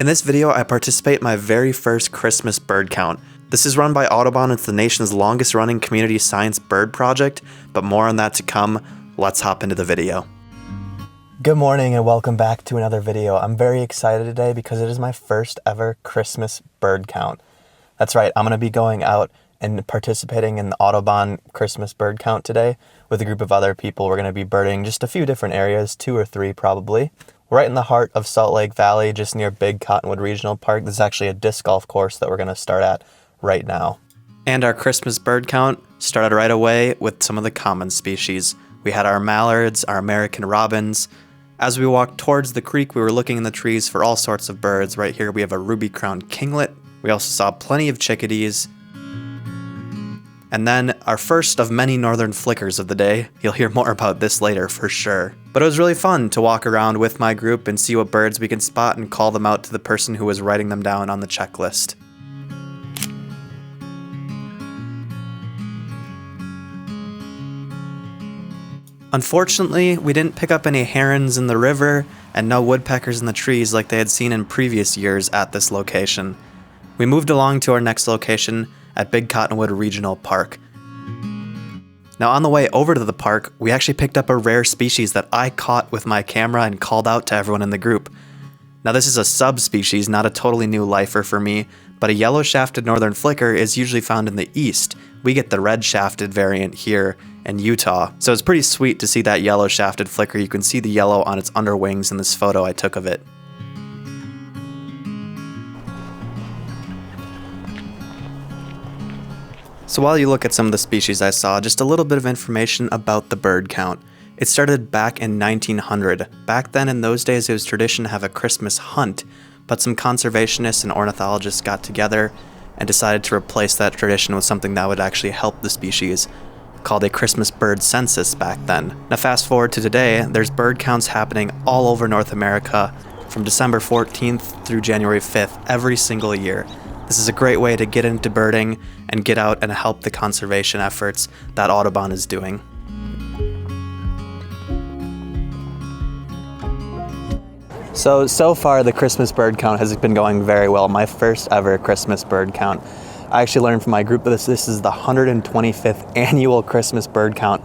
In this video, I participate in my very first Christmas bird count. This is run by Audubon. It's the nation's longest running community science bird project, but more on that to come. Let's hop into the video. Good morning and welcome back to another video. I'm very excited today because it is my first ever Christmas bird count. That's right, I'm going to be going out and participating in the Audubon Christmas bird count today with a group of other people. We're going to be birding just a few different areas, 2 or 3 probably. We're right in the heart of Salt Lake Valley, just near Big Cottonwood Regional Park. This is actually a disc golf course that we're going to start at right now. And our Christmas bird count started right away with some of the common species. We had our mallards, our American robins. As we walked towards the creek, we were looking in the trees for all sorts of birds. Right here we have a ruby-crowned kinglet. We also saw plenty of chickadees. And then our first of many northern flickers of the day. You'll hear more about this later for sure. But it was really fun to walk around with my group and see what birds we can spot and call them out to the person who was writing them down on the checklist. Unfortunately, we didn't pick up any herons in the river and no woodpeckers in the trees like they had seen in previous years at this location. We moved along to our next location at Big Cottonwood Regional Park. Now on the way over to the park, we actually picked up a rare species that I caught with my camera and called out to everyone in the group. Now this is a subspecies, not a totally new lifer for me, but a yellow-shafted northern flicker is usually found in the east. We get the red-shafted variant here in Utah. So it's pretty sweet to see that yellow-shafted flicker. You can see the yellow on its underwings in this photo I took of it. So while you look at some of the species I saw, just a little bit of information about the bird count. It started back in 1900. Back then, in those days, it was tradition to have a Christmas hunt, but some conservationists and ornithologists got together and decided to replace that tradition with something that would actually help the species, called a Christmas bird census back then. Now fast forward to today, there's bird counts happening all over North America from December 14th through January 5th every single year. This is a great way to get into birding and get out and help the conservation efforts that Audubon is doing. So far the Christmas bird count has been going very well. My first ever Christmas bird count. I actually learned from my group that this is the 125th annual Christmas bird count,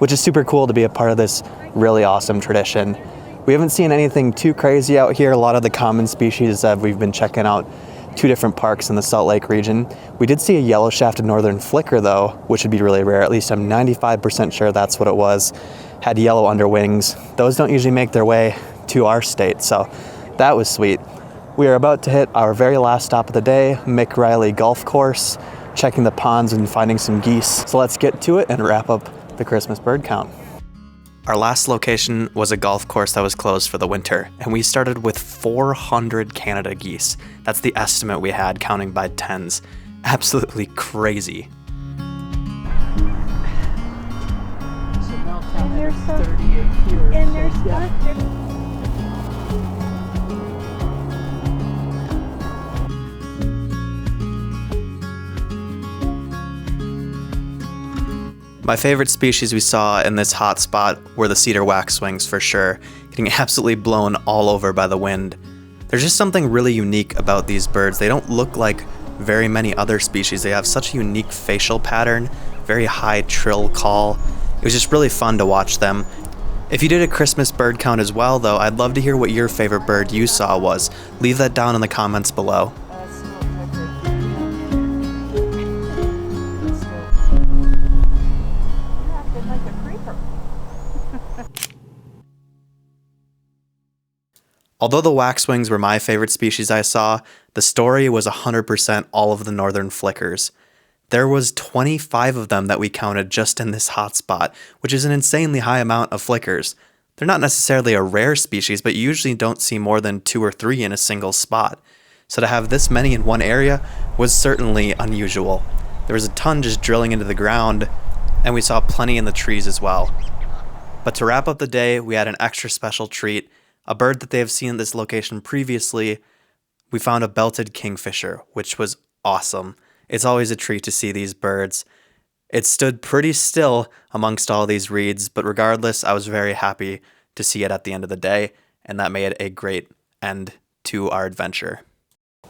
which is super cool to be a part of this really awesome tradition. We haven't seen anything too crazy out here. A lot of the common species that we've been checking out 2 different parks in the Salt Lake region. We did see a yellow-shafted northern flicker though, which would be really rare. At least I'm 95% sure that's what it was. Had yellow underwings. Those don't usually make their way to our state, so that was sweet. We are about to hit our very last stop of the day, Mick Riley Golf Course, checking the ponds and finding some geese. So let's get to it and wrap up the Christmas bird count. Our last location was a golf course that was closed for the winter, and we started with 400 Canada geese. That's the estimate we had, counting by tens. Absolutely crazy. And there's some 38 here. And there's My favorite species we saw in this hot spot were the cedar waxwings for sure, getting absolutely blown all over by the wind. There's just something really unique about these birds. They don't look like very many other species. They have such a unique facial pattern, very high trill call. It was just really fun to watch them. If you did a Christmas bird count as well though, I'd love to hear what your favorite bird you saw was. Leave that down in the comments below. Although the waxwings were my favorite species I saw, the story was 100% all of the northern flickers. There was 25 of them that we counted just in this hot spot, which is an insanely high amount of flickers. They're not necessarily a rare species, but you usually don't see more than 2 or 3 in a single spot. So to have this many in one area was certainly unusual. There was a ton just drilling into the ground, and we saw plenty in the trees as well. But to wrap up the day, we had an extra special treat. A bird that they have seen at this location previously. We found a belted kingfisher, which was awesome. It's always a treat to see these birds. It stood pretty still amongst all these reeds, but regardless, I was very happy to see it at the end of the day, and that made a great end to our adventure.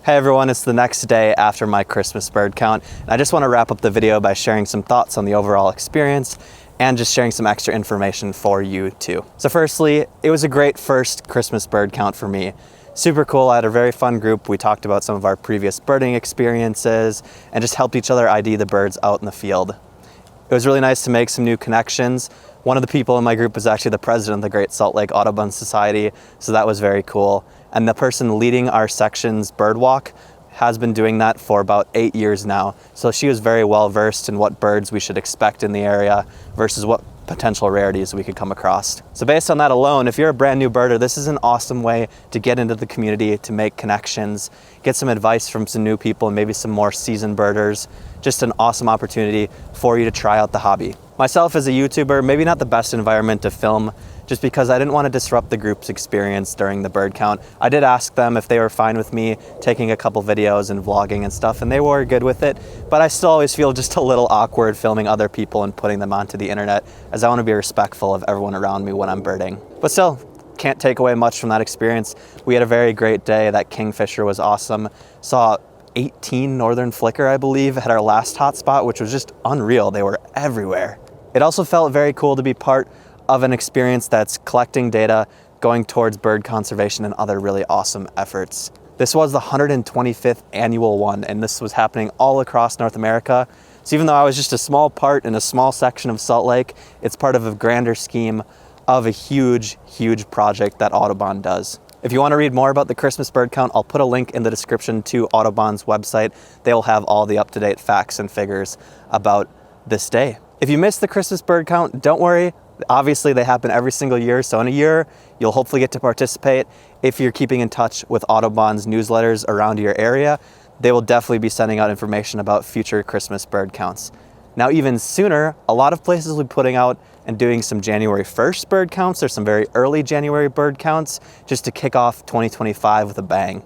Hey everyone, it's the next day after my Christmas bird count, and I just want to wrap up the video by sharing some thoughts on the overall experience and just sharing some extra information for you too. So firstly, it was a great first Christmas bird count for me. Super cool. I had a very fun group. We talked about some of our previous birding experiences and just helped each other ID the birds out in the field. It was really nice to make some new connections. One of the people in my group was actually the president of the Great Salt Lake Audubon Society, so that was very cool. And the person leading our section's bird walk has been doing that for about 8 years now. So she was very well versed in what birds we should expect in the area versus what potential rarities we could come across. So based on that alone, if you're a brand new birder, this is an awesome way to get into the community, to make connections, get some advice from some new people and maybe some more seasoned birders. Just an awesome opportunity for you to try out the hobby. Myself as a YouTuber, maybe not the best environment to film, just because I didn't want to disrupt the group's experience during the bird count. I did ask them if they were fine with me taking a couple videos and vlogging and stuff, and they were good with it, but I still always feel just a little awkward filming other people and putting them onto the internet, as I want to be respectful of everyone around me when I'm birding. But still, can't take away much from that experience. We had a very great day. That kingfisher was awesome. Saw 18 northern flicker, I believe, at our last hotspot, which was just unreal. They were everywhere. It also felt very cool to be part of an experience that's collecting data, going towards bird conservation and other really awesome efforts. This was the 125th annual one, and this was happening all across North America. So even though I was just a small part in a small section of Salt Lake, it's part of a grander scheme of a huge, huge project that Audubon does. If you want to read more about the Christmas bird count, I'll put a link in the description to Audubon's website. They will have all the up-to-date facts and figures about this day. If you missed the Christmas bird count, don't worry. Obviously, they happen every single year, so in a year, you'll hopefully get to participate. If you're keeping in touch with Audubon's newsletters around your area, they will definitely be sending out information about future Christmas bird counts. Now, even sooner, a lot of places will be putting out and doing some January 1st bird counts or some very early January bird counts just to kick off 2025 with a bang.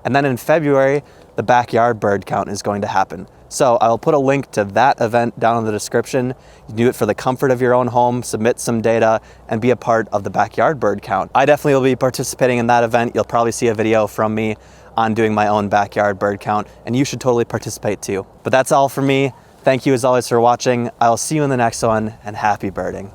And then in February, the backyard bird count is going to happen. So I'll put a link to that event down in the description. You can do it for the comfort of your own home, submit some data, and be a part of the backyard bird count. I definitely will be participating in that event. You'll probably see a video from me on doing my own backyard bird count, and you should totally participate too. But that's all for me. Thank you as always for watching. I'll see you in the next one, and happy birding.